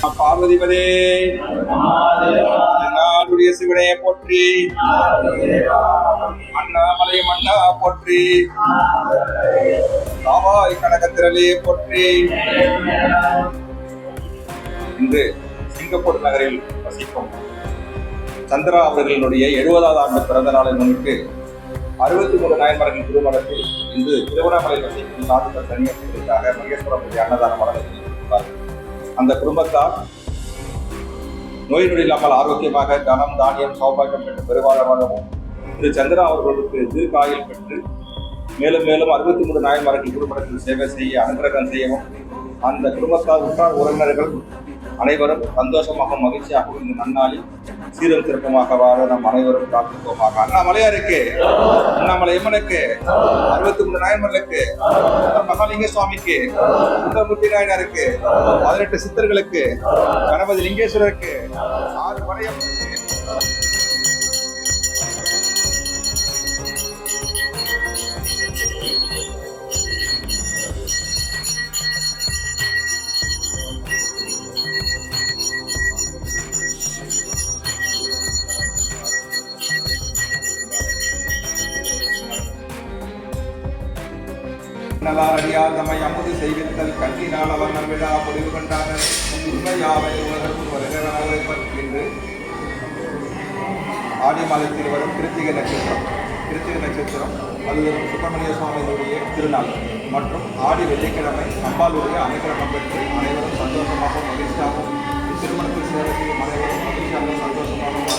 பார்வதிபதே நாடுடைய சிவனையை போற்றி, அண்ணாமலை மன்னா போற்றி, காவாய் கனகத்திரளே போற்றி. இன்று சிங்கப்பூர் நகரில் வசிக்கும் சந்திரா அவர்களினுடைய 70வது ஆண்டு பிறந்த நாளை முன்னிட்டு 63 நாயன்மார்கள் திருமணத்தில் இன்று திருவண்ணாமலையில் வசிக்கும் சாதுக்கள் தனியாக மகேஸ்வரம் அன்னதானம் வழங்கப்பட்டிருக்கிறார். அந்த குடும்பத்தார் நோய் நொடி இல்லாமல் ஆரோக்கியமாக தனம் தானியம் சௌபாகியம் பெற்று பெருவாழமாகவும் திரு சந்திரா அவர்களுக்கு தீர்க்காயில் பெற்று மேலும் மேலும் 63 நாயன்மார்கள் குடும்பத்தில் சேவை செய்ய அனுகிரகம் செய்யவும் அந்த குடும்பத்தார் உற்றார் உறவினர்கள் அனைவரும் சந்தோஷமாகவும் மகிழ்ச்சியாகவும் இந்த நன்னாளில் சீரும் சிறப்புமாக வாழ நம் அனைவரும் பிரார்த்திப்போமாக. அண்ணாமலையாருக்கு, அண்ணாமலை அம்மனுக்கு, 63 நாயன்மார்களுக்கு, மகாலிங்க சுவாமிக்கு, சுந்தரமூர்த்தி நாயனாருக்கு, 18 சித்தர்களுக்கு, கணபதி லிங்கேஸ்வரருக்கு, 6 வளையம்மனுக்கு, நலாடியார் தம்மை அமுது செய்வித்தல் கண்ணினால் அவர் நம்பிடா பொழிவு கண்டான உண்மையாவை உலகத்து வருகிறவரை பற்றி ஆடி மாதத்தில் வரும் கிருத்திகை நட்சத்திரம் அது சுப்பிரமணிய சுவாமியுடைய திருநாள் மற்றும் ஆடி வெள்ளிக்கிழமை அம்பாளுடைய அனுகிரகம் பெற்று அனைவரும் சந்தோஷமாகவும் மகிழ்ச்சியாகவும் திருமணத்தில் சேவை செய்யும் அனைவரும் மகிழ்ச்சியாகவும் சந்தோஷமாகவும்